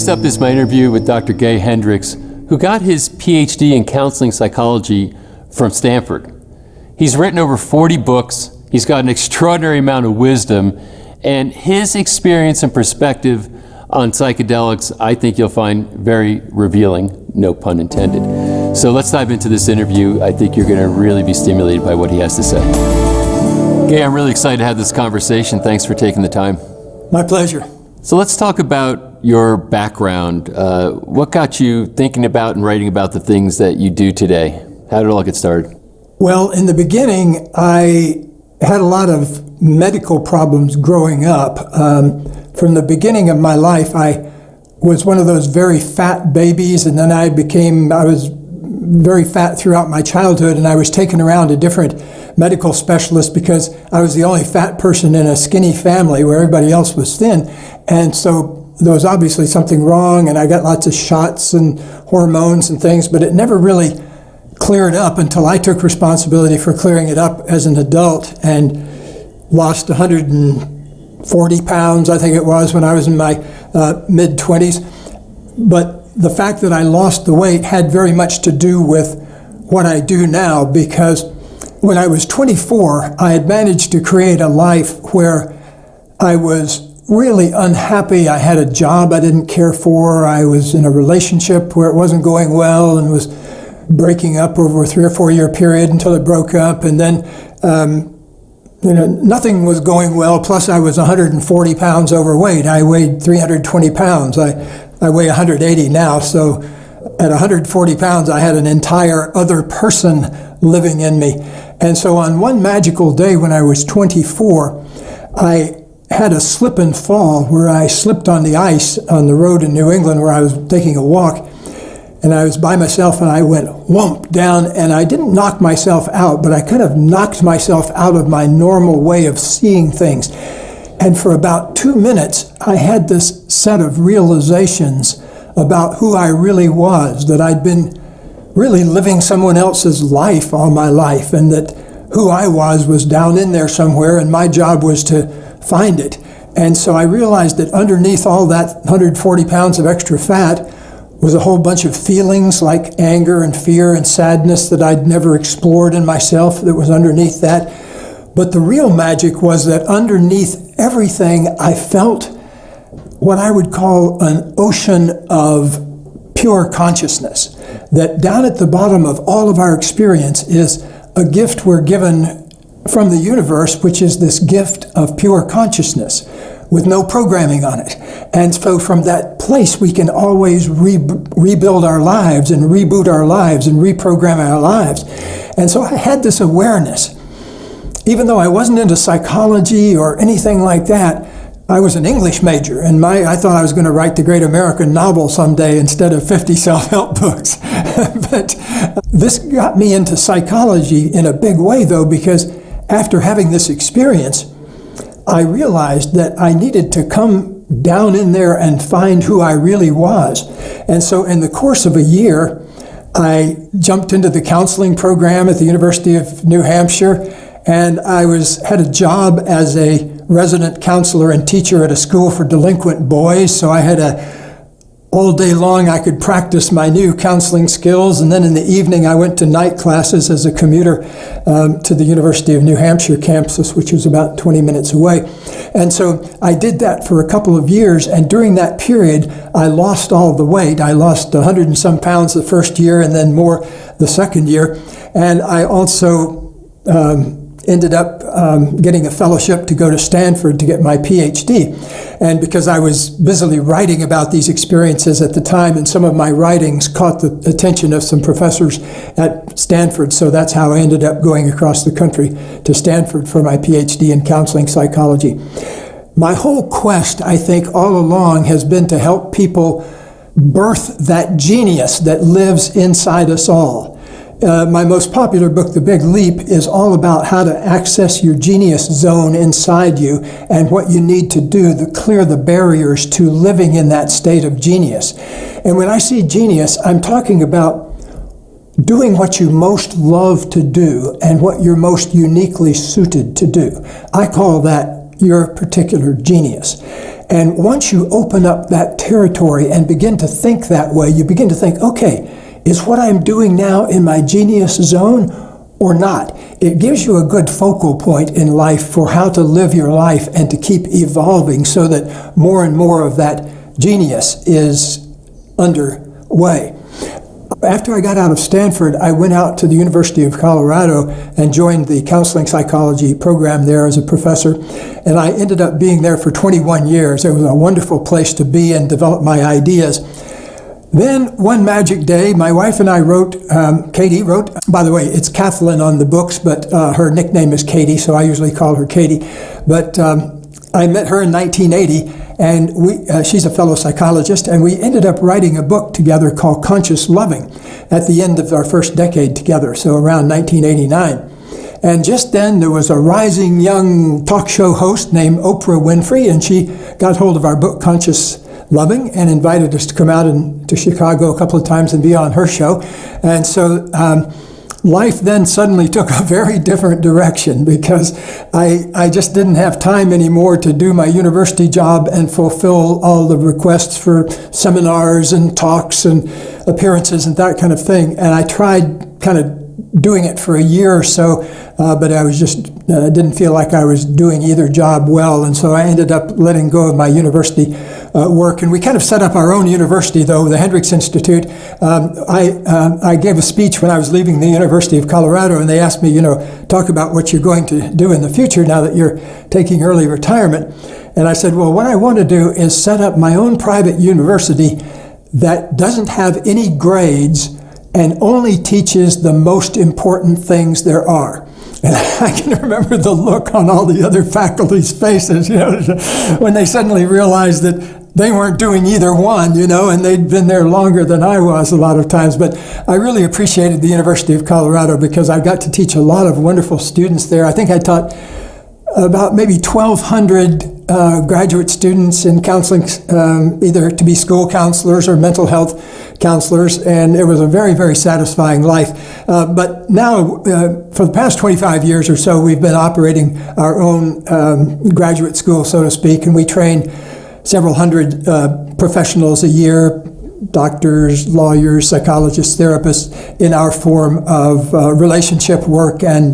Next up is my interview with Dr. Gay Hendricks, who got his PhD in counseling psychology from Stanford. He's written over 40 books, he's got an extraordinary amount of wisdom, and his experience and perspective on psychedelics I think you'll find very revealing, no pun intended. So let's dive into this interview. I think you're going to really be stimulated by what he has to say. Gay, I'm really excited to have this conversation. Thanks for taking the time. My pleasure. So let's talk about your background. What got you thinking about and writing about the things that you do today? How did it all get started? Well, in the beginning, I had a lot of medical problems growing up. From the beginning of my life, I was one of those very fat babies, and then I was very fat throughout my childhood, and I was taken around to different medical specialists because I was the only fat person in a skinny family where everybody else was thin. And so there was obviously something wrong, and I got lots of shots and hormones and things, but it never really cleared up until I took responsibility for clearing it up as an adult and lost 140 pounds, I think it was, when I was in my mid-20s. But the fact that I lost the weight had very much to do with what I do now, because when I was 24, I had managed to create a life where I was really unhappy. I had a job I didn't care for. I was in a relationship where it wasn't going well and was breaking up over a 3 or 4 year period until it broke up. And then nothing was going well. Plus I was 140 pounds overweight. I weighed 320 pounds. I weigh 180 now. So at 140 pounds, I had an entire other person living in me. And so on one magical day when I was 24, I had a slip and fall where I slipped on the ice on the road in New England where I was taking a walk. And I was by myself, and I went whomp down, and I didn't knock myself out, but I kind of knocked myself out of my normal way of seeing things. And for about 2 minutes, I had this set of realizations about who I really was, that I'd been really living someone else's life all my life, and that who I was down in there somewhere, and my job was to find it. And so I realized that underneath all that 140 pounds of extra fat was a whole bunch of feelings like anger and fear and sadness that I'd never explored in myself that was underneath that. But the real magic was that underneath everything, I felt what I would call an ocean of pure consciousness. That down at the bottom of all of our experience is a gift we're given from the universe, which is this gift of pure consciousness with no programming on it. And so from that place, we can always rebuild our lives and reboot our lives and reprogram our lives. And so I had this awareness. Even though I wasn't into psychology or anything like that, I was an English major, and I thought I was going to write the great American novel someday instead of 50 self-help books. But this got me into psychology in a big way, though, because after having this experience, I realized that I needed to come down in there and find who I really was. And so in the course of a year, I jumped into the counseling program at the University of New Hampshire, and I had a job as a resident counselor and teacher at a school for delinquent boys. So I had all day long I could practice my new counseling skills, and then in the evening I went to night classes as a commuter to the University of New Hampshire campus, which was about 20 minutes away. And so I did that for a couple of years, and during that period I lost all the weight. I lost 100 and some pounds the first year and then more the second year. And I also ended up getting a fellowship to go to Stanford to get my PhD. And because I was busily writing about these experiences at the time, and some of my writings caught the attention of some professors at Stanford, so that's how I ended up going across the country to Stanford for my PhD in counseling psychology. My whole quest, I think, all along has been to help people birth that genius that lives inside us all. My most popular book, The Big Leap, is all about how to access your genius zone inside you and what you need to do to clear the barriers to living in that state of genius. And when I say genius, I'm talking about doing what you most love to do and what you're most uniquely suited to do. I call that your particular genius. And once you open up that territory and begin to think that way, you begin to think, okay, is what I'm doing now in my genius zone or not? It gives you a good focal point in life for how to live your life and to keep evolving so that more and more of that genius is underway. After I got out of Stanford, I went out to the University of Colorado and joined the counseling psychology program there as a professor, and I ended up being there for 21 years. It was a wonderful place to be and develop my ideas. Then one magic day, my wife and I wrote, Katie wrote, by the way, it's Kathleen on the books, but her nickname is Katie, so I usually call her Katie. But I met her in 1980, and she's a fellow psychologist, and we ended up writing a book together called Conscious Loving at the end of our first decade together, so around 1989. And just then there was a rising young talk show host named Oprah Winfrey, and she got hold of our book Conscious Loving and invited us to come out to Chicago a couple of times and be on her show. And so life then suddenly took a very different direction because I just didn't have time anymore to do my university job and fulfill all the requests for seminars and talks and appearances and that kind of thing. And I tried kind of doing it for a year or so, but I was just didn't feel like I was doing either job well, and so I ended up letting go of my university work. And we kind of set up our own university, though, the Hendricks Institute. I gave a speech when I was leaving the University of Colorado, and they asked me, talk about what you're going to do in the future now that you're taking early retirement. And I said, well, what I want to do is set up my own private university that doesn't have any grades and only teaches the most important things there are. And I can remember the look on all the other faculty's faces, when they suddenly realized that they weren't doing either one, and they'd been there longer than I was a lot of times. But I really appreciated the University of Colorado because I got to teach a lot of wonderful students there. I think I taught about maybe 1,200 graduate students in counseling, either to be school counselors or mental health counselors, and it was a very, very satisfying life. But now, for the past 25 years or so, we've been operating our own graduate school, so to speak, and we train several hundred professionals a year, doctors, lawyers, psychologists, therapists, in our form of relationship work and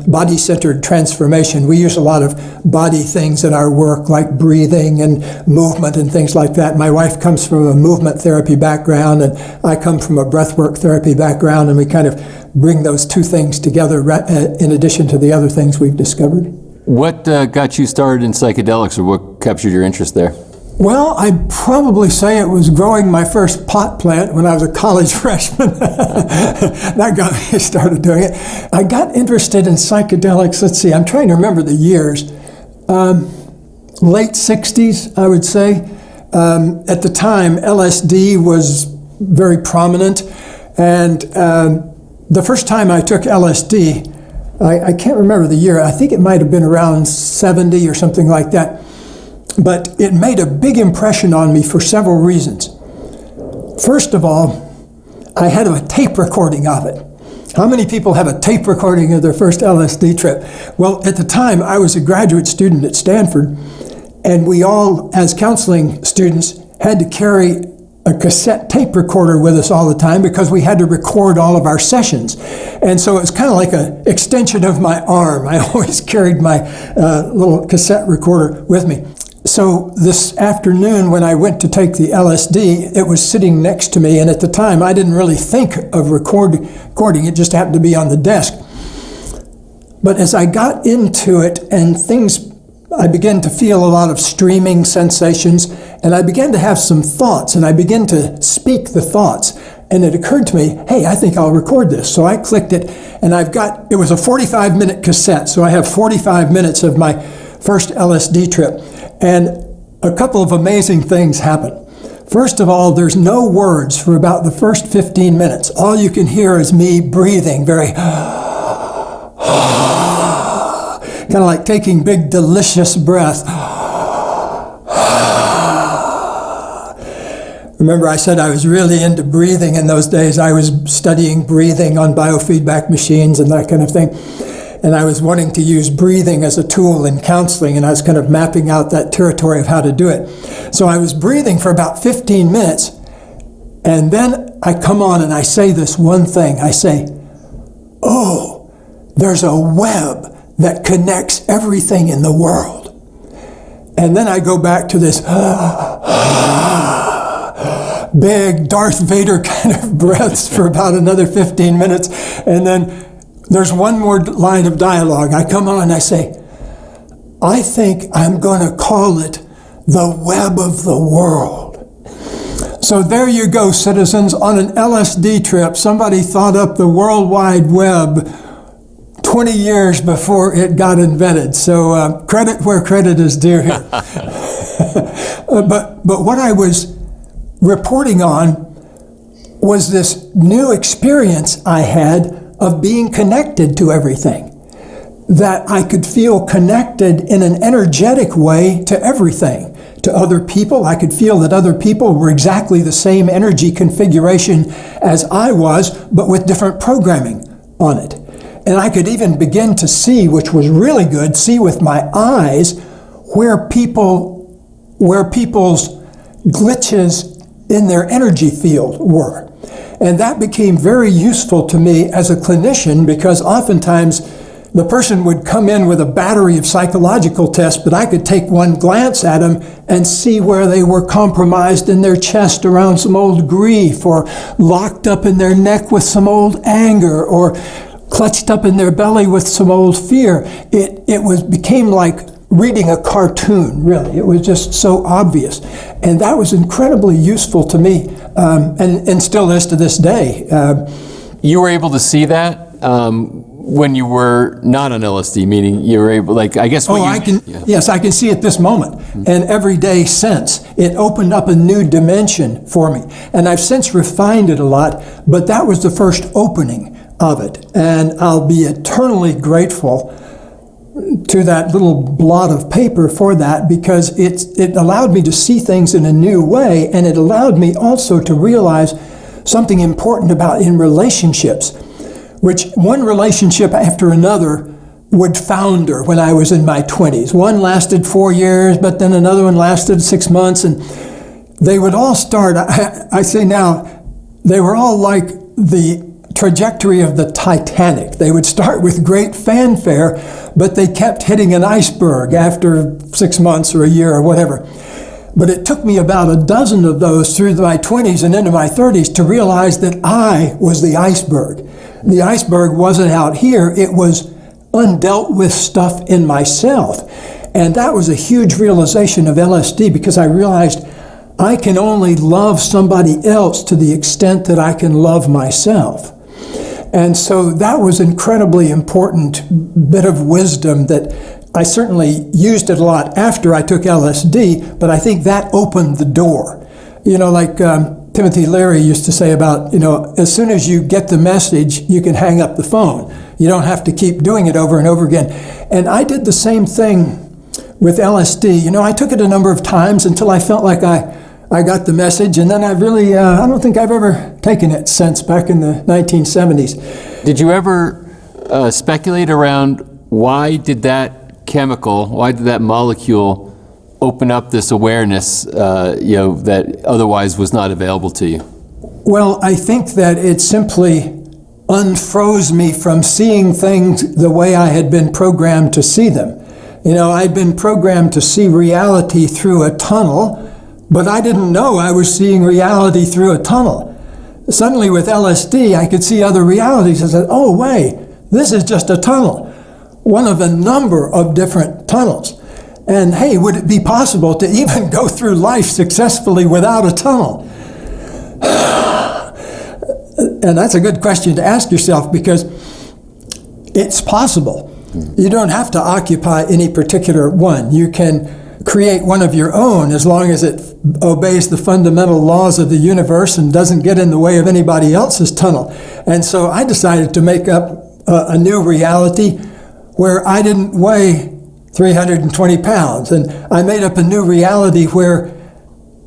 body-centered transformation. We use a lot of body things in our work, like breathing and movement and things like that. My wife comes from a movement therapy background, and I come from a breathwork therapy background, and we kind of bring those two things together in addition to the other things we've discovered. What got you started in psychedelics, or what captured your interest there? Well, I'd probably say it was growing my first pot plant when I was a college freshman. That got me started doing it. I got interested in psychedelics, let's see, I'm trying to remember the years. Late 60s, I would say. At the time, LSD was very prominent. And the first time I took LSD, I can't remember the year. I think it might have been around 70 or something like that. But it made a big impression on me for several reasons. First of all, I had a tape recording of it. How many people have a tape recording of their first LSD trip? Well, at the time, I was a graduate student at Stanford, and we all, as counseling students, had to carry a cassette tape recorder with us all the time because we had to record all of our sessions. And so it was kind of like an extension of my arm. I always carried my little cassette recorder with me. So this afternoon when I went to take the LSD, it was sitting next to me, and at the time I didn't really think of recording, it just happened to be on the desk. But as I got into it and I began to feel a lot of streaming sensations, and I began to have some thoughts, and I began to speak the thoughts. And it occurred to me, hey, I think I'll record this. So I clicked it, and it was a 45-minute cassette, so I have 45 minutes of my first LSD trip. And a couple of amazing things happen. First of all, there's no words for about the first 15 minutes. All you can hear is me breathing very kind of like taking big, delicious breaths. Remember, I said I was really into breathing in those days. I was studying breathing on biofeedback machines and that kind of thing. And I was wanting to use breathing as a tool in counseling, and I was kind of mapping out that territory of how to do it. So I was breathing for about 15 minutes, and then I come on and I say this one thing. I say, oh, there's a web that connects everything in the world. And then I go back to this big Darth Vader kind of breaths for about another 15 minutes. And then there's one more line of dialogue. I come on and I say, I think I'm going to call it the web of the world. So there you go, citizens. On an LSD trip, somebody thought up the World Wide Web 20 years before it got invented. So credit where credit is due here. But what I was reporting on was this new experience I had of being connected to everything. That I could feel connected in an energetic way to everything. To other people, I could feel that other people were exactly the same energy configuration as I was, but with different programming on it. And I could even begin to see, which was really good, see with my eyes where people's glitches in their energy field were. And that became very useful to me as a clinician, because oftentimes the person would come in with a battery of psychological tests, but I could take one glance at them and see where they were compromised in their chest around some old grief, or locked up in their neck with some old anger, or clutched up in their belly with some old fear. It became like reading a cartoon, really. It was just so obvious. And that was incredibly useful to me, and still is to this day. You were able to see that when you were not on LSD, meaning you were able, like, I guess... Yes, I can see it this moment, and every day since. It opened up a new dimension for me. And I've since refined it a lot, but that was the first opening of it. And I'll be eternally grateful to that little blot of paper for that, because it allowed me to see things in a new way, and it allowed me also to realize something important about in relationships, which one relationship after another would founder when I was in my 20s. One lasted 4 years, but then another one lasted 6 months, and they would all start, I say now, they were all like the trajectory of the Titanic. They would start with great fanfare, but they kept hitting an iceberg after 6 months or a year or whatever. But it took me about a dozen of those through my 20s and into my 30s to realize that I was the iceberg. The iceberg wasn't out here, it was undealt with stuff in myself. And that was a huge realization of LSD, because I realized I can only love somebody else to the extent that I can love myself. And so that was an incredibly important bit of wisdom that I certainly used it a lot after I took LSD, but I think that opened the door. You know, like Timothy Leary used to say about, as soon as you get the message, you can hang up the phone. You don't have to keep doing it over and over again. And I did the same thing with LSD. I took it a number of times until I felt like I got the message, and then I don't think I've ever taken it since back in the 1970s. Did you ever speculate around why did that molecule open up this awareness, that otherwise was not available to you? Well, I think that it simply unfroze me from seeing things the way I had been programmed to see them. I'd been programmed to see reality through a tunnel, but I didn't know I was seeing reality through a tunnel. Suddenly with LSD, I could see other realities. I said, oh, wait, this is just a tunnel, one of a number of different tunnels. And hey, would it be possible to even go through life successfully without a tunnel? And that's a good question to ask yourself, because it's possible. You don't have to occupy any particular one. You can create one of your own as long as it obeys the fundamental laws of the universe and doesn't get in the way of anybody else's tunnel. And so I decided to make up a new reality where I didn't weigh 320 pounds. And I made up a new reality where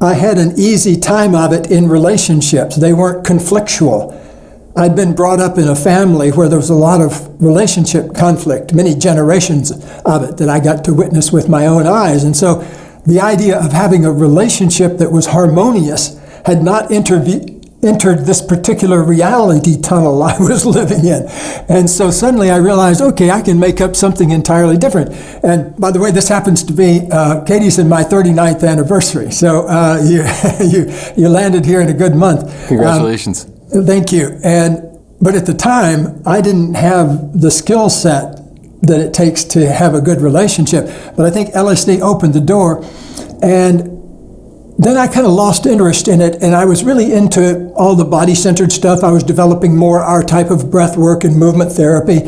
I had an easy time of it in relationships. They weren't conflictual. I'd been brought up in a family where there was a lot of relationship conflict, many generations of it that I got to witness with my own eyes. And so the idea of having a relationship that was harmonious had not entered this particular reality tunnel I was living in. And so suddenly I realized, okay, I can make up something entirely different. And by the way, this happens to be, Katie's in my 39th anniversary. So you landed here in a good month. Congratulations. Thank you. But at the time, I didn't have the skill set that it takes to have a good relationship. But I think LSD opened the door, and then I kind of lost interest in it, and I was really into all the body-centered stuff. I was developing more our type of breath work and movement therapy,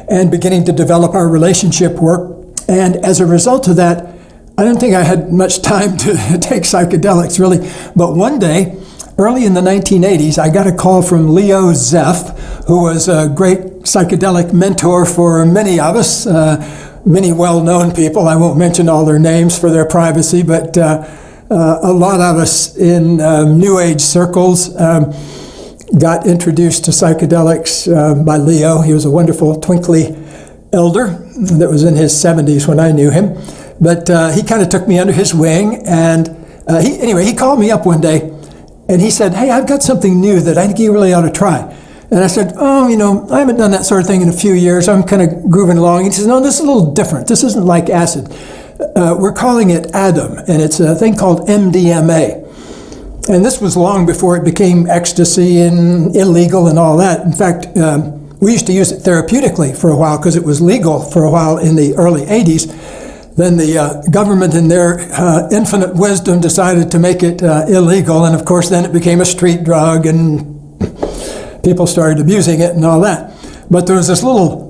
and beginning to develop our relationship work. And as a result of that, I didn't think I had much time to take psychedelics, really. But one day, early in the 1980s, I got a call from Leo Zeff, who was a great psychedelic mentor for many of us, many well-known people. I won't mention all their names for their privacy, but a lot of us in New Age circles got introduced to psychedelics by Leo. He was a wonderful, twinkly elder that was in his 70s when I knew him. But he kind of took me under his wing, and he called me up one day, and he said, "Hey, I've got something new that I think you really ought to try." And I said, "Oh, I haven't done that sort of thing in a few years. I'm kind of grooving along." He says, "No, this is a little different. This isn't like acid. We're calling it Adam, and it's a thing called MDMA." And this was long before it became ecstasy and illegal and all that. In fact, we used to use it therapeutically for a while because it was legal for a while in the early 80s. Then the government, in their infinite wisdom, decided to make it illegal. And of course, then it became a street drug and people started abusing it and all that. But there was this little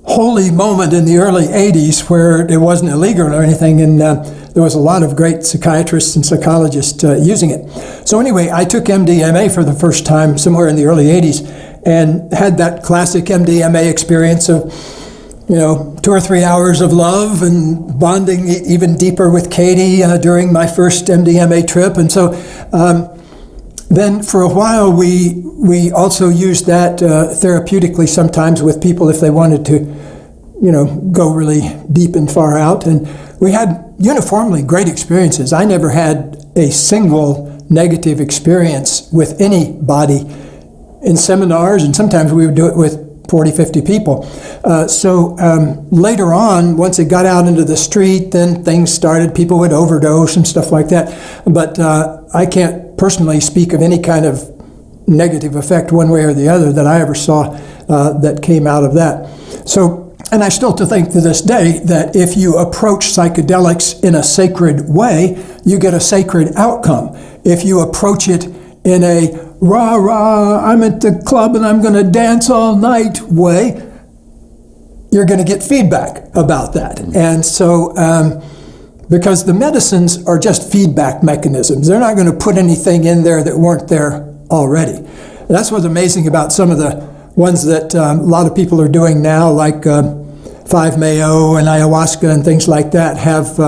holy moment in the early 80s where it wasn't illegal or anything, and there was a lot of great psychiatrists and psychologists using it. So anyway, I took MDMA for the first time somewhere in the early 80s and had that classic MDMA experience of 2 or 3 hours of love and bonding even deeper with Katie during my first MDMA trip. And so then for a while we also used that therapeutically sometimes with people if they wanted to go really deep and far out. And we had uniformly great experiences. I never had a single negative experience with anybody in seminars, and sometimes we would do it with 40, 50 people. So later on, once it got out into the street, then things started, people would overdose and stuff like that. But I can't personally speak of any kind of negative effect one way or the other that I ever saw that came out of that. So, and I still think to this day that if you approach psychedelics in a sacred way, you get a sacred outcome. If you approach it in a rah, I'm at the club and I'm going to dance all night way, you're going to get feedback about that. And so, because the medicines are just feedback mechanisms, they're not going to put anything in there that weren't there already. And that's what's amazing about some of the ones that a lot of people are doing now, like 5-MeO and ayahuasca and things like that have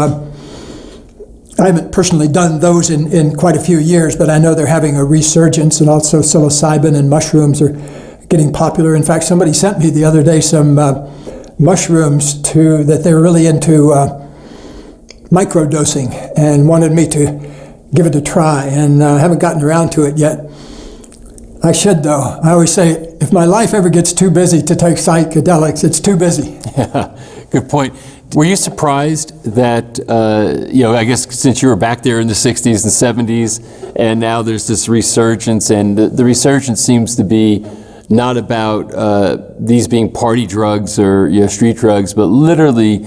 I haven't personally done those in quite a few years, but I know they're having a resurgence, and also psilocybin and mushrooms are getting popular. In fact, somebody sent me the other day some mushrooms that they were really into microdosing and wanted me to give it a try, and I haven't gotten around to it yet. I should, though. I always say, if my life ever gets too busy to take psychedelics, it's too busy. Yeah, good point. Were you surprised that, I guess since you were back there in the 60s and 70s, and now there's this resurgence, and the resurgence seems to be not about these being party drugs or street drugs, but literally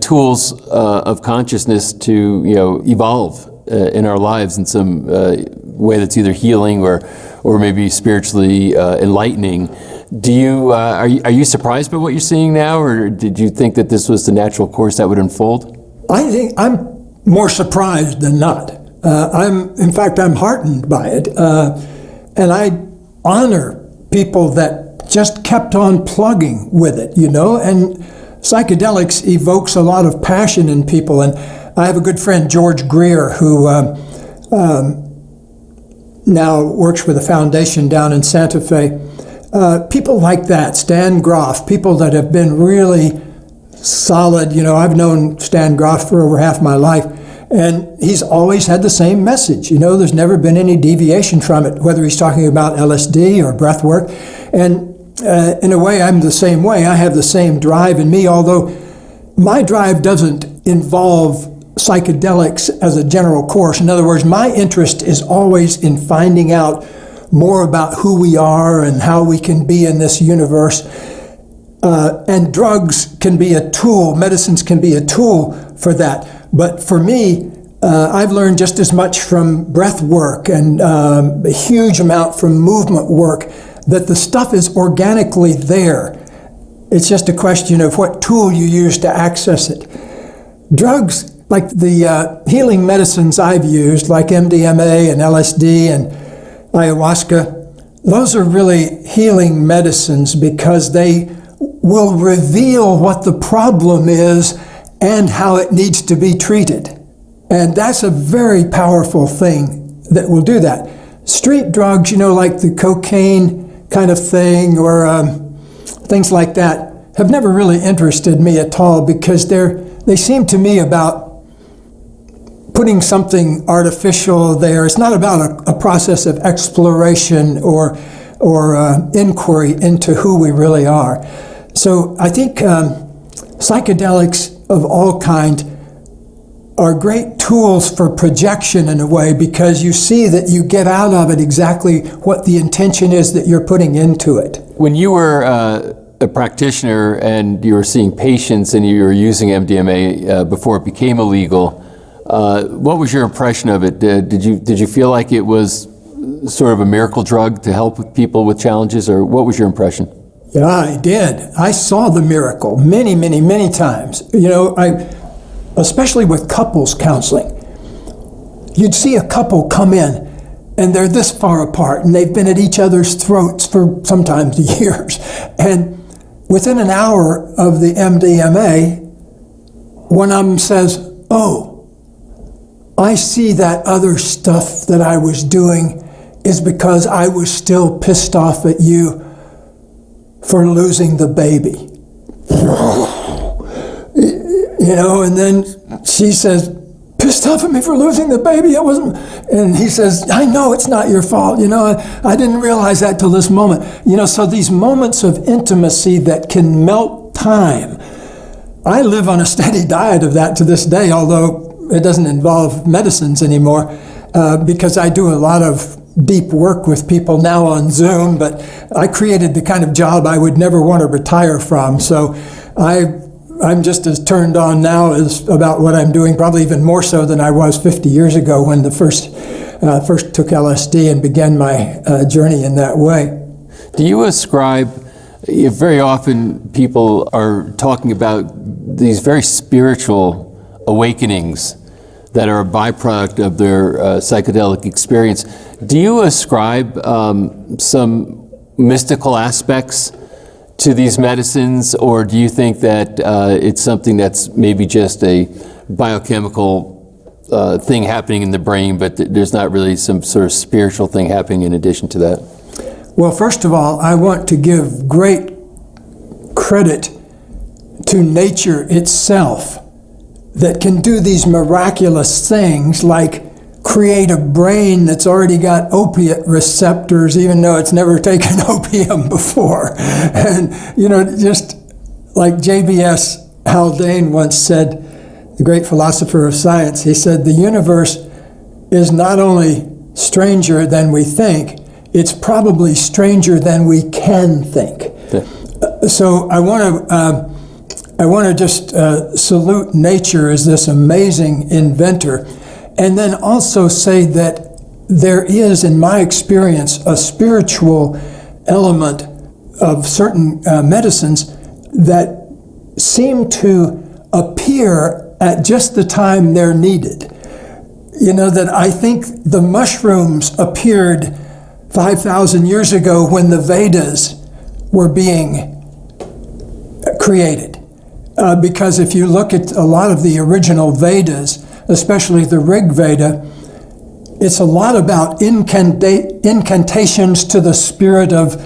tools of consciousness to evolve in our lives in some way that's either healing or maybe spiritually enlightening. Are you surprised by what you're seeing now, or did you think that this was the natural course that would unfold? I think I'm more surprised than not. In fact, I'm heartened by it, and I honor people that just kept on plugging with it, and psychedelics evokes a lot of passion in people. And I have a good friend, George Greer, who now works with a foundation down in Santa Fe. People like that, Stan Groff, people that have been really solid. I've known Stan Groff for over half my life, and he's always had the same message. There's never been any deviation from it, whether he's talking about LSD or breath work. And in a way, I'm the same way. I have the same drive in me, although my drive doesn't involve psychedelics as a general course. In other words, my interest is always in finding out more about who we are and how we can be in this universe. And drugs can be a tool, medicines can be a tool for that. But for me, I've learned just as much from breath work and a huge amount from movement work, that the stuff is organically there. It's just a question of what tool you use to access it. Drugs, like the healing medicines I've used, like MDMA and LSD and ayahuasca, those are really healing medicines because they will reveal what the problem is and how it needs to be treated. And that's a very powerful thing that will do that. Street drugs, like the cocaine kind of thing or things like that, have never really interested me at all because they seem to me about putting something artificial there. It's not about a process of exploration or inquiry into who we really are. So I think psychedelics of all kind are great tools for projection in a way, because you see that you get out of it exactly what the intention is that you're putting into it. When you were a practitioner and you were seeing patients and you were using MDMA before it became illegal, what was your impression of it? Did you feel like it was sort of a miracle drug to help people with challenges, or what was your impression? Yeah, I did. I saw the miracle many, many, many times. Especially with couples counseling. You'd see a couple come in and they're this far apart and they've been at each other's throats for sometimes years. And within an hour of the MDMA, one of them says, "Oh, I see that other stuff that I was doing is because I was still pissed off at you for losing the baby." And then she says, "Pissed off at me for losing the baby? It wasn't." And he says, "I know it's not your fault. I didn't realize that till this moment." So these moments of intimacy that can melt time. I live on a steady diet of that to this day, although it doesn't involve medicines anymore, because I do a lot of deep work with people now on Zoom, but I created the kind of job I would never want to retire from. So I'm just as turned on now as about what I'm doing, probably even more so than I was 50 years ago when the first took LSD and began my journey in that way. Do you ascribe, very often people are talking about these very spiritual awakenings that are a byproduct of their psychedelic experience. Do you ascribe some mystical aspects to these medicines, or do you think that it's something that's maybe just a biochemical thing happening in the brain, but there's not really some sort of spiritual thing happening in addition to that? Well, first of all, I want to give great credit to nature itself that can do these miraculous things, like create a brain that's already got opiate receptors, even though it's never taken opium before. And, just like JBS Haldane once said, the great philosopher of science, he said, "The universe is not only stranger than we think, it's probably stranger than we can think." Yeah. So I want to just salute nature as this amazing inventor, and then also say that there is, in my experience, a spiritual element of certain medicines that seem to appear at just the time they're needed. That I think the mushrooms appeared 5,000 years ago when the Vedas were being created. Because if you look at a lot of the original Vedas, especially the Rig Veda, it's a lot about incantations to the spirit of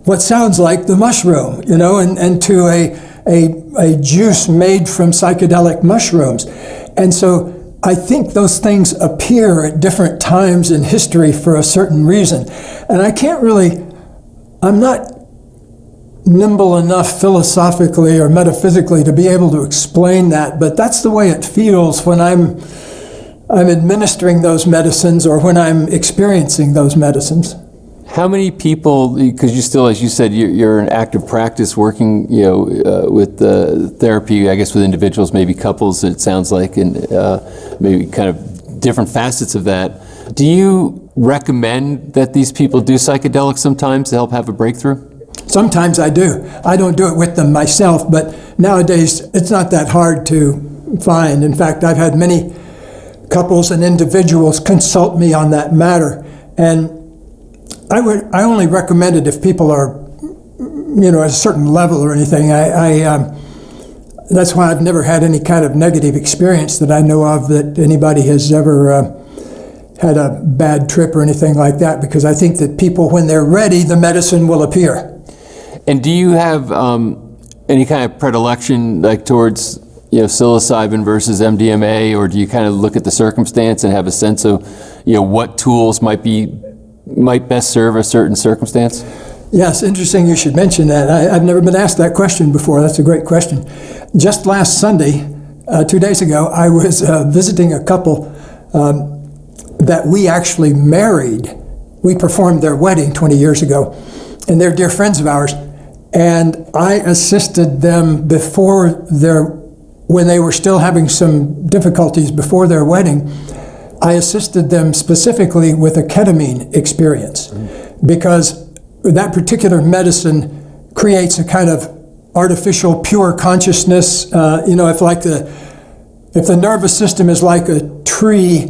what sounds like the mushroom, and to a juice made from psychedelic mushrooms. And so I think those things appear at different times in history for a certain reason. And I'm not nimble enough philosophically or metaphysically to be able to explain that, but that's the way it feels when I'm administering those medicines or when I'm experiencing those medicines. How many people, because you still, as you said, you're in active practice working, with therapy, I guess with individuals, maybe couples, it sounds like, and maybe kind of different facets of that. Do you recommend that these people do psychedelics sometimes to help have a breakthrough? Sometimes I do. I don't do it with them myself, but nowadays it's not that hard to find. In fact, I've had many couples and individuals consult me on that matter. And I only recommend it if people are, at a certain level or anything. That's why I've never had any kind of negative experience that I know of that anybody has ever had a bad trip or anything like that, because I think that people, when they're ready, the medicine will appear. And do you have any kind of predilection like towards psilocybin versus MDMA, or do you kind of look at the circumstance and have a sense of what tools might best serve a certain circumstance? Yes, interesting you should mention that. I've never been asked that question before. That's a great question. Just last Sunday, 2 days ago, I was visiting a couple that we actually married. We performed their wedding 20 years ago, and they're dear friends of ours. And I assisted them when they were still having some difficulties before their wedding. I assisted them specifically with a ketamine experience, because that particular medicine creates a kind of artificial pure consciousness. If the nervous system is like a tree,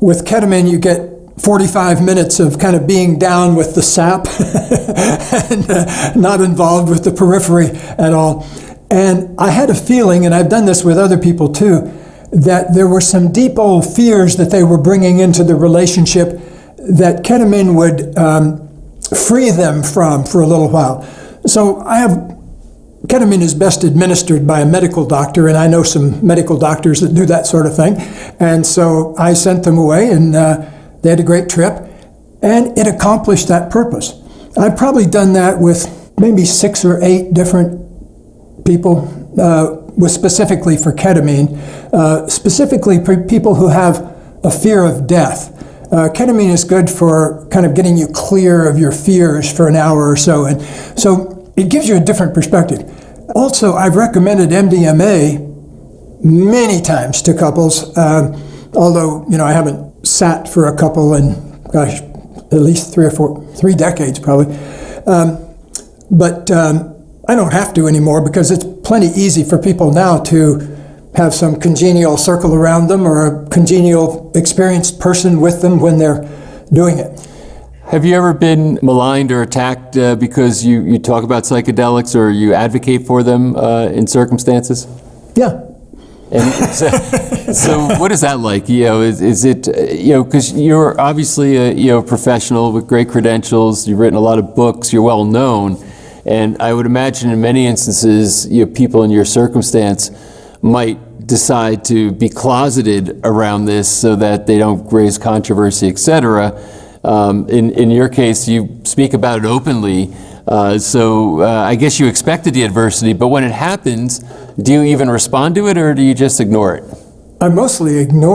with ketamine you get 45 minutes of kind of being down with the sap and not involved with the periphery at all. And I had a feeling, and I've done this with other people too, that there were some deep old fears that they were bringing into the relationship that ketamine would free them from for a little while. So ketamine is best administered by a medical doctor, and I know some medical doctors that do that sort of thing. And so I sent them away, and they had a great trip, and it accomplished that purpose. I've probably done that with maybe 6 or 8 different people, specifically for ketamine, specifically for people who have a fear of death. Ketamine is good for kind of getting you clear of your fears for an hour or so, and so it gives you a different perspective. Also, I've recommended MDMA many times to couples, although I haven't sat for a couple in, at least 3 decades probably. But I don't have to anymore, because it's plenty easy for people now to have some congenial circle around them or a congenial experienced person with them when they're doing it. Have you ever been maligned or attacked because you talk about psychedelics or you advocate for them in circumstances? Yeah. And so what is that like? Is it, because you're obviously a professional with great credentials, you've written a lot of books, you're well known, and I would imagine in many instances, people in your circumstance might decide to be closeted around this so that they don't raise controversy, etc. In your case, you speak about it openly, so I guess you expected the adversity, but when it happens, do you even respond to it, or do you just ignore it? I mostly ignore